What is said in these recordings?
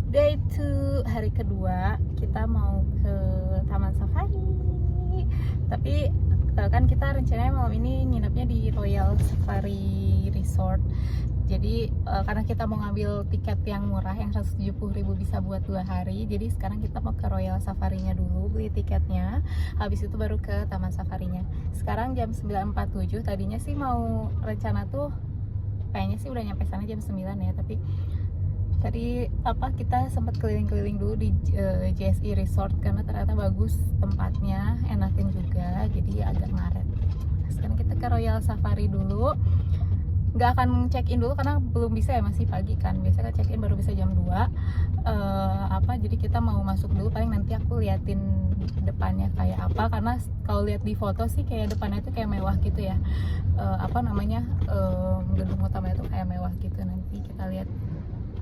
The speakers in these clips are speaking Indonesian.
Day 2, hari kedua kita mau ke Taman Safari. Tapi kan kita rencananya malam ini nginepnya di Royal Safari Resort. Jadi karena kita mau ngambil tiket yang murah yang 170.000 bisa buat 2 hari. Jadi sekarang kita mau ke Royal Safarinya dulu, beli tiketnya. Habis itu baru ke Taman Safarinya. Sekarang jam 9.47. Tadinya sih mau rencana tuh kayaknya sih udah nyampe sana jam 9 ya, tapi tadi kita sempat keliling-keliling dulu di JSI Resort karena ternyata bagus tempatnya, enakin juga, jadi agak ngaret. Nah, sekarang kita ke Royal Safari dulu. Nggak akan check in dulu karena belum bisa ya, masih pagi kan. Biasanya check in baru bisa jam 2. Jadi kita mau masuk dulu, paling nanti aku liatin depannya kayak apa, karena kalau lihat di foto sih kayak depannya tuh kayak mewah gitu ya. Gedung utamanya tuh kayak mewah gitu. Nanti kita lihat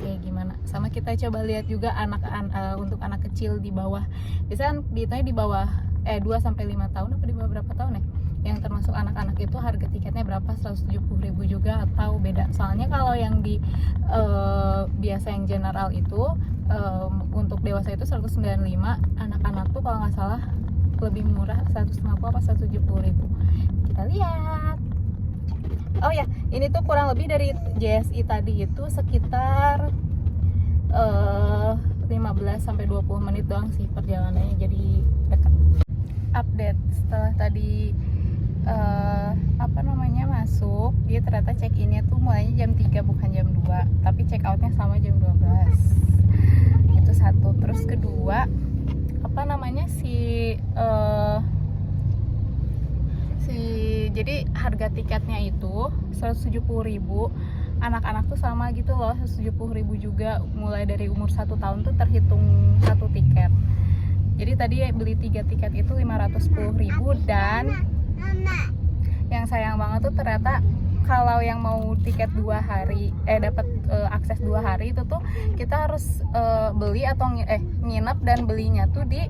kayak gimana. Sama kita coba lihat juga untuk anak kecil di bawah. Biasanya kan ditanya di bawah 2 sampai 5 tahun apa di bawah berapa tahun ya? Yang termasuk anak-anak itu harga tiketnya berapa? 170.000 juga atau beda? Soalnya kalau yang di biasa yang general itu untuk dewasa itu 195, anak-anak tuh kalau nggak salah lebih murah 150 apa 170.000. Kita lihat. Oh ya, ini tuh kurang lebih dari JSI tadi itu sekitar 15 sampai 20 menit doang sih perjalanannya, jadi dekat. Update setelah tadi masuk, dia ternyata check innya tuh mulainya jam 3 bukan jam 2, tapi check outnya sama jam 12. Itu satu. Terus kedua, jadi harga tiketnya itu 170.000. Anak-anak tuh sama gitu loh, 170.000 juga, mulai dari umur 1 tahun tuh terhitung satu tiket. Jadi tadi beli 3 tiket itu 510.000, dan yang sayang banget tuh ternyata kalau yang mau tiket 2 hari dapat akses 2 hari itu tuh kita harus beli atau nginep dan belinya tuh di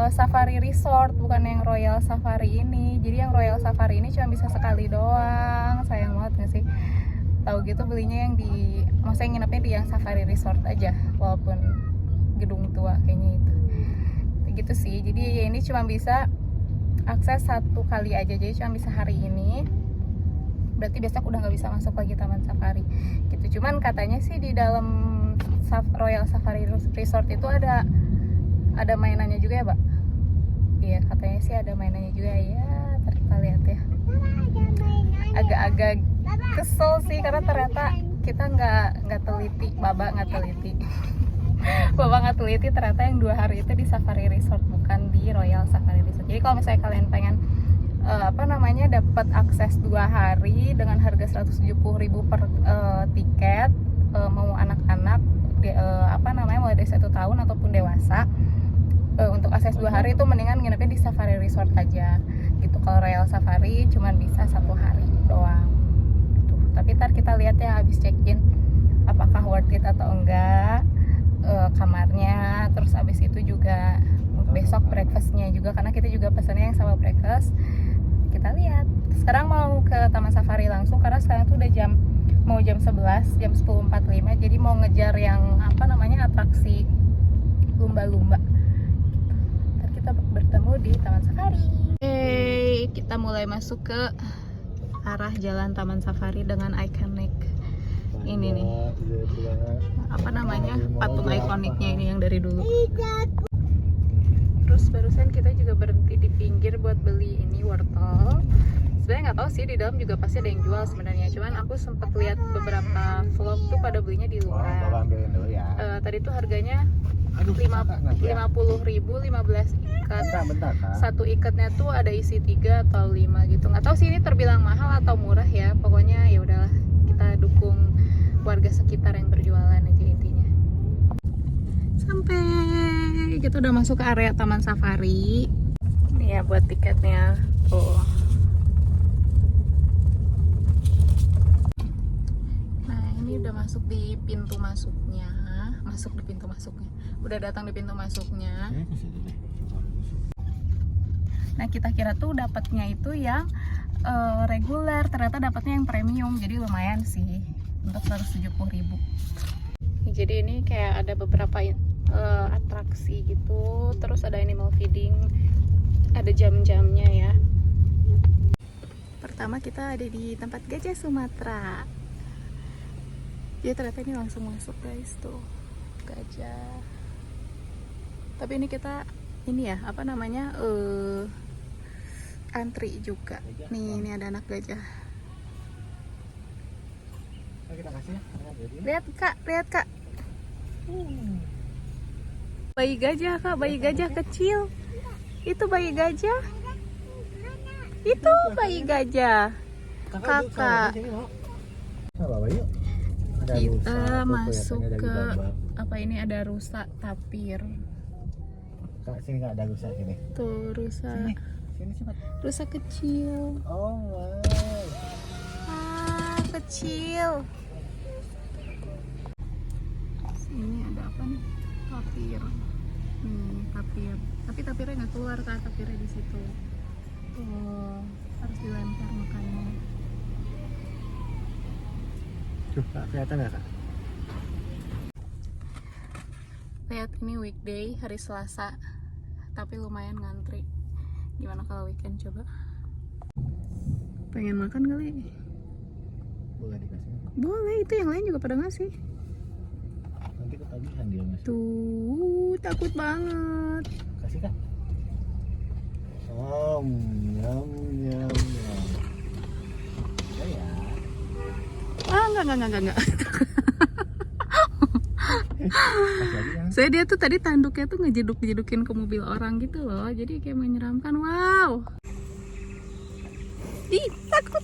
Safari Resort, bukan yang Royal Safari ini. Jadi yang Royal Safari ini cuma bisa sekali doang. Sayang banget nggak sih? Tahu gitu belinya yang maksudnya nginepnya di yang Safari Resort aja, walaupun gedung tua kayaknya itu. Gitu sih. Jadi ya ini cuma bisa akses 1 kali aja, jadi cuma bisa hari ini. Berarti besok udah nggak bisa masuk lagi Taman Safari gitu. Cuman katanya sih di dalam Royal Safari Resort itu ada mainannya juga ya, Pak? Iya, katanya sih ada mainannya juga ya. Ntar kita lihat ya. Agak-agak kesel sih karena ternyata kita nggak teliti, Baba nggak teliti. Baba nggak teliti ternyata yang 2 hari itu di Safari Resort, bukan di Royal Safari Resort. Jadi kalau misalnya kalian pengen dapat akses 2 hari dengan harga 170.000 per tiket, mau anak-anak mulai dari 1 tahun ataupun dewasa, untuk akses 2 hari itu mendingan nginepnya di Safari Resort aja gitu. Kalau Royal Safari cuman bisa 1 hari doang gitu. Tapi ntar kita lihat ya habis check in apakah worth it atau enggak kamarnya. Terus habis itu juga besok breakfastnya juga, karena kita juga pesannya yang sama breakfast. Kita lihat. Sekarang mau ke Taman Safari langsung karena sekarang tuh udah mau jam 11, jam 10.45. Jadi mau ngejar yang atraksi lumba-lumba. Ntar kita bertemu di Taman Safari. Kita mulai masuk ke arah jalan Taman Safari dengan ikonik ini nih. Patung ikoniknya ini yang dari dulu. Terus barusan kita juga berhenti di pinggir buat beli ini wortel. Sebenarnya nggak tahu sih, di dalam juga pasti ada yang jual sebenarnya. Cuman aku sempat lihat beberapa vlog tuh pada belinya di luar. Tadi tuh harganya 50.000, 15 ikat. Satu ikatnya tuh ada isi 3 atau 5 gitu. Nggak tahu sih ini terbilang mahal atau murah ya. Pokoknya ya udahlah, kita dukung warga sekitar yang berjualan aja intinya. Sampai kita udah masuk ke area Taman Safari. Ini ya buat tiketnya. Tuh. Nah, ini udah masuk di pintu masuknya. Udah datang di pintu masuknya. Nah, kita kira tuh dapatnya itu yang reguler, ternyata dapatnya yang premium. Jadi lumayan sih untuk 170.000. Jadi ini kayak ada beberapa atraksi gitu, terus ada animal feeding, ada jam-jamnya ya. Pertama kita ada di tempat gajah Sumatera. Jadi ternyata ini langsung masuk guys, tuh gajah. Tapi ini kita ini ya apa namanya antri juga. Nih ini ada anak gajah. Kita kasih ya. Lihat kak. Bayi gajah kak, bayi gajah kecil. Itu bayi gajah. Itu bayi gajah. Kakak. Kita masuk ke apa ini, ada rusa tapir. Kak, sini Kak, ada rusa sini. Tuh rusa. Sini cepat. Rusa kecil. Oh, wow. Kecil. Sini ada apa nih? Tapir. Tapir. Tapi tapirnya nggak keluar kak, tapirnya di situ. Tuh, harus dilempar makannya. Tuh, Kak, kelihatan nggak Kak? Lihat ini weekday, hari Selasa, tapi lumayan ngantri. Gimana kalau weekend coba? Pengen makan kali? Boleh dikasih. Boleh, itu yang lain juga pada ngasih. Nanti ketagihan dia ngasih. Tuh, takut banget. Kasih Kak. Nyam. Ya. Enggak. Kasih aja ya. Saya dia tuh tadi tanduknya tuh ngejeduk-jedukin ke mobil orang gitu loh. Jadi kayak menyeramkan. Wow. Ih, takut.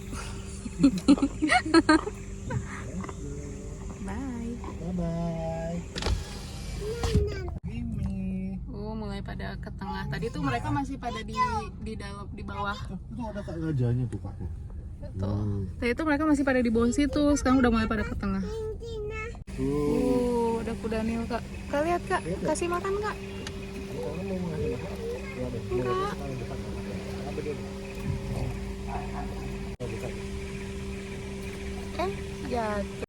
Bye. Bye. Mimi. Mulai pada ke tengah. Tadi tuh mereka masih pada di dalam, di bawah. Itu ada Kak gajahnya tuh Kak. Tuh. Tadi tuh mereka masih pada di bawah situ. Sekarang udah mulai pada ke tengah. Ada kuda nil kak. Kak lihat kak, kasih makan kak. Enggak. Jatuh.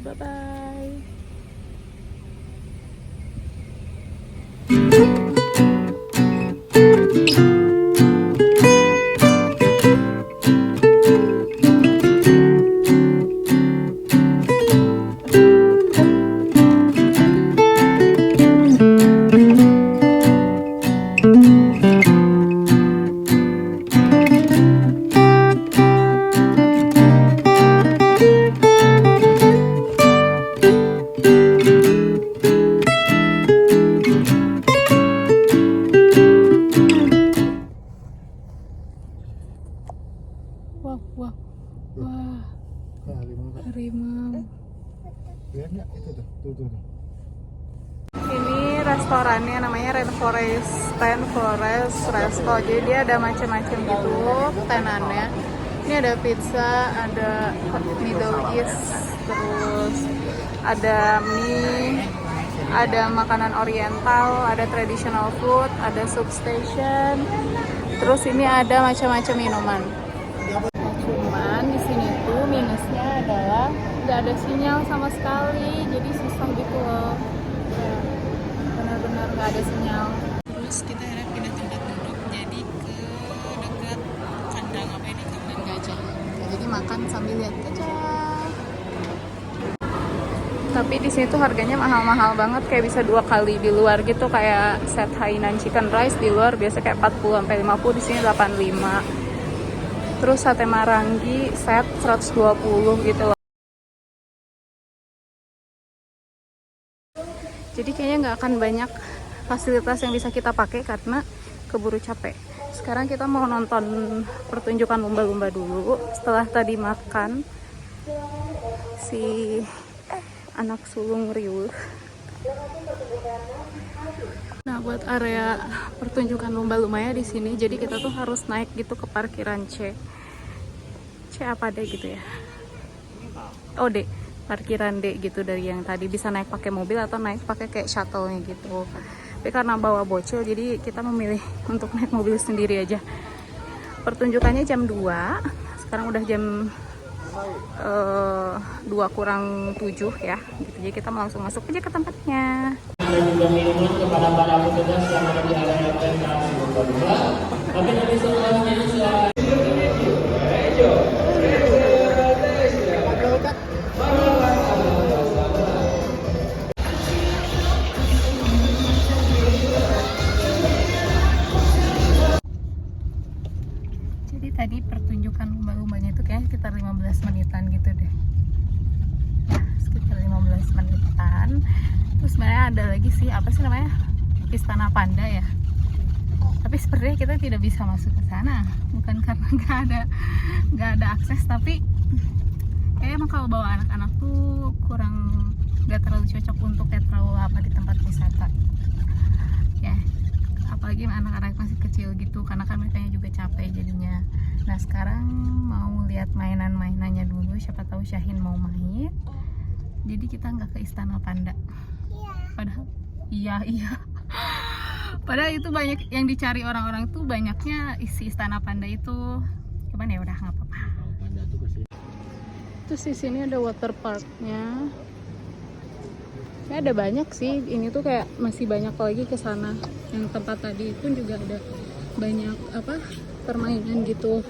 Bye-bye. Wah, harimau. Lihat nggak itu tuh. Ini restorannya namanya Rainforest Resto. Jadi dia ada macam-macam gitu tenannya. Ini ada pizza, ada Middle East, terus ada mie, ada makanan oriental, ada traditional food, ada soup station. Terus ini ada macam-macam minuman. Cuman di sini tuh minusnya adalah nggak ada sinyal sama sekali, jadi susah gitu loh. Benar-benar nggak ada sinyal. Terus kita akhirnya pindah tempat duduk, jadi ke dekat kandang apa ini, kandang gajah. Jadi makan sambil lihat gajah. Tapi di sini tuh harganya mahal-mahal banget, kayak bisa 2 kali di luar gitu, kayak set Hainan chicken rice di luar biasa kayak 40 sampai 50, di sini 85. Terus sate marangi set 120 gitu loh. Jadi kayaknya nggak akan banyak fasilitas yang bisa kita pakai karena keburu capek. Sekarang kita mau nonton pertunjukan lumba-lumba dulu. Setelah tadi makan si anak sulung riuh. Nah, buat area pertunjukan lumba-lumbanya di sini, jadi kita tuh harus naik gitu ke parkiran C apa deh gitu ya. Oh D. parkiran D gitu dari yang tadi, bisa naik pakai mobil atau naik pakai kayak shuttle-nya gitu. Tapi karena bawa bocil jadi kita memilih untuk naik mobil sendiri aja. Pertunjukannya jam 2, sekarang udah jam 2 kurang 7 ya gitu. Jadi kita langsung masuk aja ke tempatnya. Ada juga minuman kepada para petugas yang ada di area representasi berbuka. Tapi nanti setelahnya silakan. Jadi tadi pertunjukan lumba-lumbanya itu kayak sekitar 15 menitan gitu deh. Ya, sekitar 15 menitan. Terus sebenarnya ada lagi sih, apa sih namanya? Istana Panda ya. Tapi sepertinya kita tidak bisa masuk ke sana. Bukan karena nggak ada akses, tapi kayaknya emang kalau bawa anak-anak tuh kurang, nggak terlalu cocok untuk kayak terlalu lama di tempat wisata. Ya, apalagi anak-anak masih kecil gitu, karena kan mereka juga capek jadinya. Nah sekarang mau lihat mainan-mainannya dulu, siapa tahu Syahin mau main. Jadi kita nggak ke Istana Panda. Padahal iya padahal itu banyak yang dicari orang-orang tuh, banyaknya isi Istana Panda itu. Cuman ya udah nggak apa-apa. Terus di sini ada water parknya. Ya ada banyak sih. Ini tuh kayak masih banyak lagi ke sana. Yang tempat tadi pun juga ada banyak apa permainan gitu.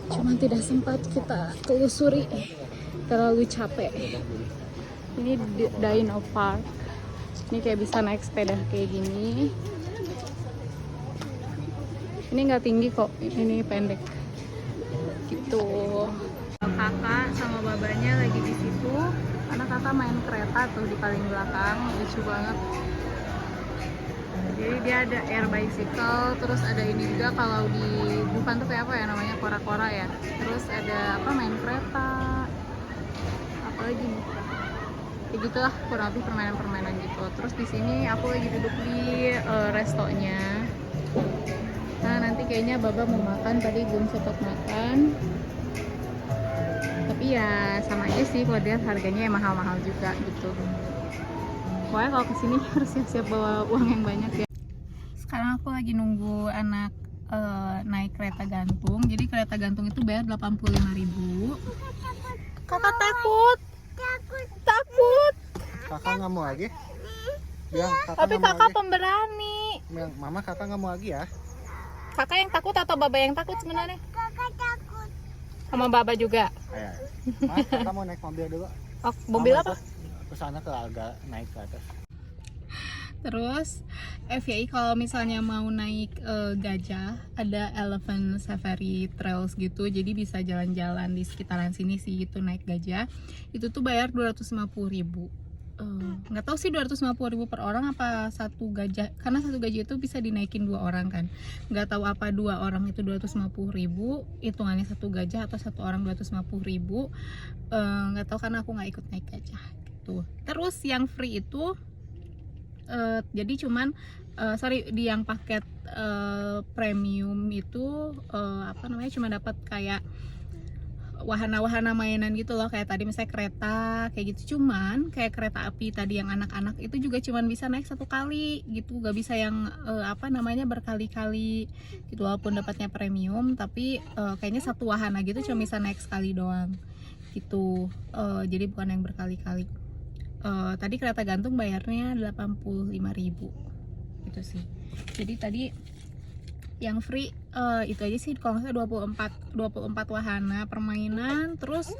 Cuman tidak sempat kita telusuri. Terlalu capek. Ini Dino Park. Ini kayak bisa naik sepeda kayak gini. Ini nggak tinggi kok, ini pendek. Gitu. Kakak sama babanya lagi di situ. Karena kakak main kereta tuh di paling belakang, lucu banget. Jadi dia ada air bicycle, terus ada ini juga kalau di Dufan tuh kayak apa ya namanya, kora-kora ya. Terus ada apa, main kereta. Apalagi nih? Kayak gitulah kurang lebih permainan-permainan gitu. Terus di sini aku lagi duduk di restonya. Nah nanti kayaknya Baba mau makan, tadi belum sempat makan. Tapi ya sama aja sih kalau lihat harganya ya mahal-mahal juga gitu. Pokoknya kalau kesini harus siap-siap bawa uang yang banyak ya. Sekarang aku lagi nunggu anak naik kereta gantung. Jadi kereta gantung itu bayar 85.000. Kakak takut. Kakak nggak mau lagi? Bilang kakak Tapi nggak mau kakak lagi. pemberani. Bilang, Mama kakak nggak mau lagi ya? Kakak yang takut atau Baba yang takut sebenarnya? Kakak takut. Sama Baba juga. Ayo. Mas, kakak mau naik mobil dulu. Oh, mobil Mama apa? ikut ke sana ke agak naik ke atas. Terus FYI kalau misalnya mau naik gajah, ada Elephant Safari Trails gitu. Jadi bisa jalan-jalan di sekitaran sini sih gitu naik gajah. Itu tuh bayar 250.000. Nggak tahu sih 250.000 per orang apa satu gajah, karena satu gajah itu bisa dinaikin 2 orang kan. Nggak tahu apa 2 orang itu 250.000 hitungannya satu gajah atau satu orang 250.000. Nggak tahu karena aku nggak ikut naik gajah gitu. Terus yang free itu jadi cuman di yang paket premium itu apa namanya, cuma dapat kayak wahana-wahana mainan gitu loh, kayak tadi misalnya kereta kayak gitu. Cuman kayak kereta api tadi yang anak-anak itu juga cuman bisa naik 1 kali gitu, gak bisa yang apa namanya berkali-kali gitu. Walaupun dapatnya premium tapi kayaknya satu wahana gitu cuma bisa naik sekali doang gitu. Jadi bukan yang berkali-kali. Tadi kereta gantung bayarnya 85.000 gitu sih. Jadi tadi yang free itu aja sih, kalau nggak salah 24 wahana permainan. Terus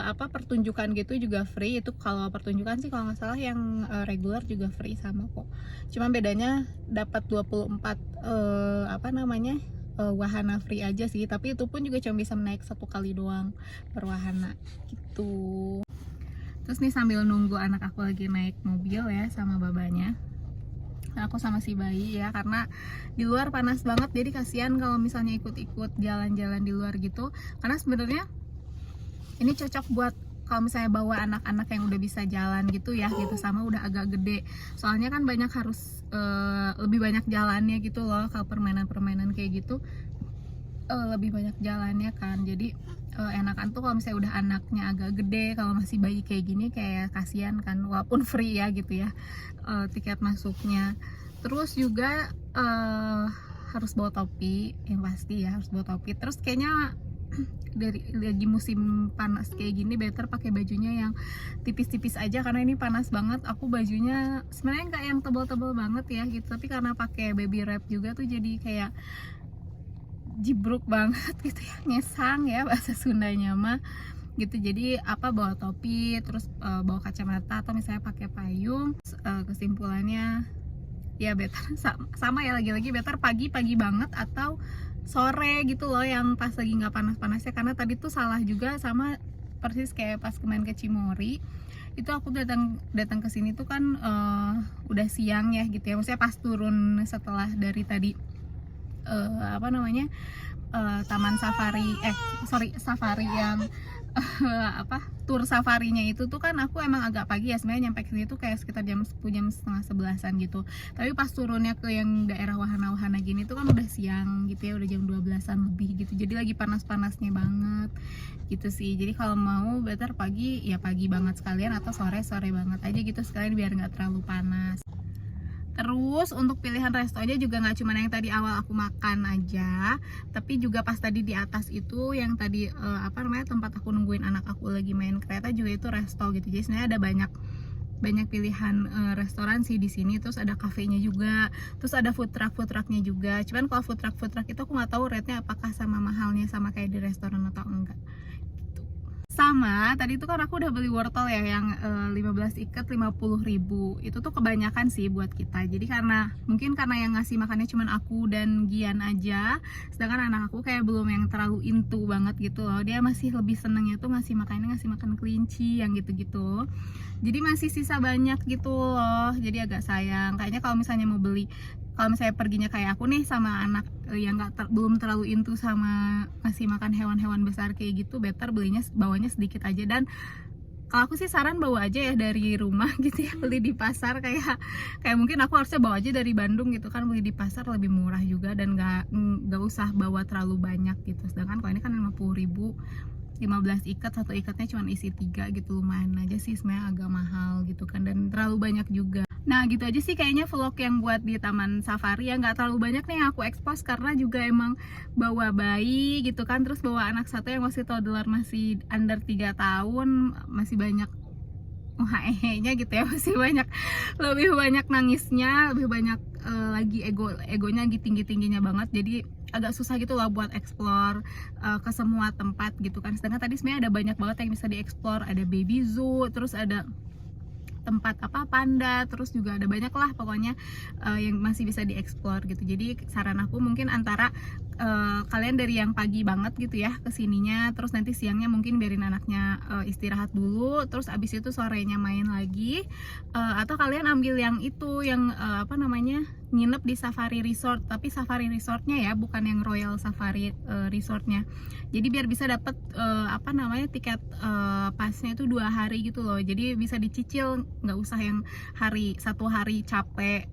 apa pertunjukan gitu juga free. Itu kalau pertunjukan sih kalau nggak salah yang regular juga free sama kok. Cuma bedanya dapat 24 apa namanya wahana free aja sih. Tapi itu pun juga cuma bisa naik 1 kali doang per wahana gitu. Terus nih sambil nunggu anak aku lagi naik mobil ya sama babanya, aku sama si bayi ya, karena di luar panas banget. Jadi kasihan kalau misalnya ikut-ikut jalan-jalan di luar gitu, karena sebenarnya ini cocok buat kalau misalnya bawa anak-anak yang udah bisa jalan gitu ya gitu, sama udah agak gede. Soalnya kan banyak harus lebih banyak jalannya gitu loh. Kalau permainan-permainan kayak gitu lebih banyak jalannya kan. Jadi enakan tuh kalau misalnya udah anaknya agak gede. Kalau masih bayi kayak gini kayak kasihan kan, walaupun free ya gitu ya tiket masuknya. Terus juga harus bawa topi, yang pasti ya harus bawa topi. Terus kayaknya dari lagi musim panas kayak gini better pakai bajunya yang tipis-tipis aja karena ini panas banget. Aku bajunya sebenarnya nggak yang tebal-tebal banget ya gitu, tapi karena pakai baby wrap juga tuh jadi kayak jibruk banget gitu ya, ngesang ya bahasa Sundanya mah gitu. Jadi bawa topi, terus bawa kacamata atau misalnya pakai payung. Kesimpulannya ya better sama ya, lagi-lagi better pagi-pagi banget atau sore gitu loh, yang pas lagi nggak panas-panasnya. Karena tadi tuh salah juga, sama persis kayak pas kemarin ke Cimory itu aku datang ke sini tuh kan udah siang ya gitu ya, maksudnya pas turun setelah dari tadi taman safari safari yang tur safarinya itu tuh kan aku emang agak pagi ya sebenarnya, nyampe ke sini tuh kayak sekitar jam 10, jam setengah 11-an gitu. Tapi pas turunnya ke yang daerah wahana-wahana gini tuh kan udah siang gitu ya, udah jam 12-an lebih gitu. Jadi lagi panas-panasnya banget gitu sih. Jadi kalau mau better pagi ya pagi banget sekalian, atau sore banget aja gitu sekalian biar nggak terlalu panas. Terus untuk pilihan restonya juga nggak cuma yang tadi awal aku makan aja, tapi juga pas tadi di atas itu yang tadi tempat aku nungguin anak aku lagi main kereta juga itu resto gitu. Jadi sebenarnya ada banyak pilihan restoran sih di sini. Terus ada kafenya juga, terus ada food trucknya juga. Cuman kalau food truck itu aku nggak tahu rate-nya apakah sama mahalnya sama kayak di restoran atau enggak. Sama tadi itu kan aku udah beli wortel ya yang 15 ikat 50.000. Itu tuh kebanyakan sih buat kita. Jadi mungkin karena yang ngasih makannya cuman aku dan Gian aja, sedangkan anak aku kayak belum yang terlalu into banget gitu loh. Dia masih lebih senengnya tuh ngasih makan kelinci yang gitu-gitu. Jadi masih sisa banyak gitu loh. Jadi agak sayang. Kayaknya kalau misalnya perginya kayak aku nih sama anak yang belum terlalu into sama ngasih makan hewan-hewan besar kayak gitu, better bawanya sedikit aja. Dan kalau aku sih saran bawa aja ya dari rumah gitu ya, beli di pasar. Kayak mungkin aku harusnya bawa aja dari Bandung gitu kan, beli di pasar lebih murah juga dan nggak usah bawa terlalu banyak gitu. Sedangkan kalau ini kan 50.000, 15 ikat, satu ikatnya cuma isi 3 gitu, lumayan aja sih sebenarnya, agak mahal gitu kan, dan terlalu banyak juga. Nah gitu aja sih kayaknya vlog yang buat di Taman Safari ya, nggak terlalu banyak nih yang aku expose karena juga emang bawa bayi gitu kan, terus bawa anak satu yang masih toddler, masih under 3 tahun, masih banyak nya gitu ya, lebih banyak nangisnya, lebih banyak lagi egonya lagi tingginya banget. Jadi agak susah gitu loh buat explore ke semua tempat gitu kan. Sedangkan tadi sebenarnya ada banyak banget yang bisa dieksplor, ada baby zoo, terus ada tempat panda, terus juga ada banyak lah pokoknya yang masih bisa dieksplor gitu. Jadi saran aku mungkin antara kalian dari yang pagi banget gitu ya kesininya, terus nanti siangnya mungkin biarin anaknya istirahat dulu, terus abis itu sorenya main lagi, atau kalian ambil yang itu yang nginep di Safari Resort, tapi Safari Resortnya ya, bukan yang Royal Safari Resortnya. Jadi biar bisa dapet tiket pasnya itu 2 hari gitu loh. Jadi bisa dicicil, nggak usah yang satu hari capek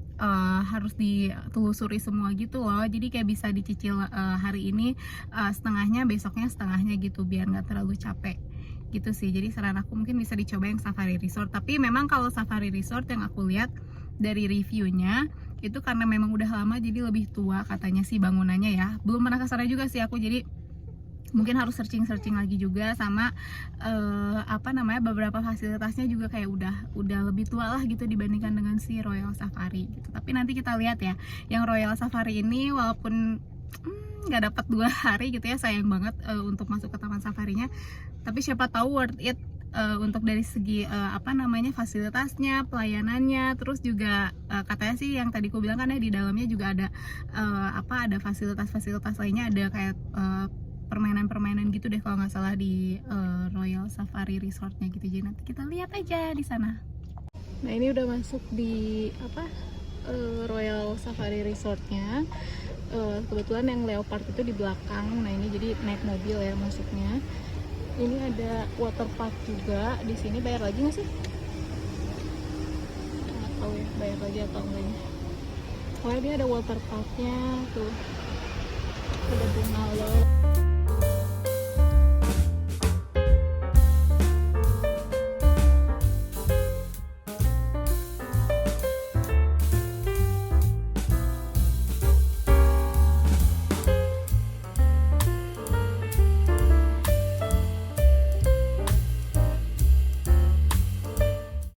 harus ditelusuri semua gitu loh. Jadi kayak bisa dicicil hari ini setengahnya, besoknya setengahnya gitu, biar nggak terlalu capek gitu sih. Jadi saran aku mungkin bisa dicoba yang Safari Resort. Tapi memang kalau Safari Resort yang aku lihat dari reviewnya itu karena memang udah lama, jadi lebih tua katanya sih bangunannya ya. Belum pernah kesana juga sih aku, jadi mungkin harus searching lagi juga. Sama beberapa fasilitasnya juga kayak udah lebih tua lah gitu dibandingkan dengan si Royal Safari gitu. Tapi nanti kita lihat ya, yang Royal Safari ini walaupun nggak dapat 2 hari gitu ya, sayang banget untuk masuk ke taman safarinya, tapi siapa tahu worth it untuk dari segi fasilitasnya, pelayanannya. Terus juga katanya sih yang tadi aku bilang kan ya, di dalamnya juga ada ada fasilitas lainnya, ada kayak permainan gitu deh kalau nggak salah di Royal Safari Resortnya gitu. Jadi nanti kita lihat aja di sana. Nah ini udah masuk di Royal Safari Resortnya. Kebetulan yang leopard itu di belakang. Nah ini jadi naik mobil ya masuknya. Ini ada water park juga di sini. Bayar lagi nggak sih? Nggak tahu ya bayar lagi atau enggaknya. Oh ini ada water parknya tuh. Ada bunga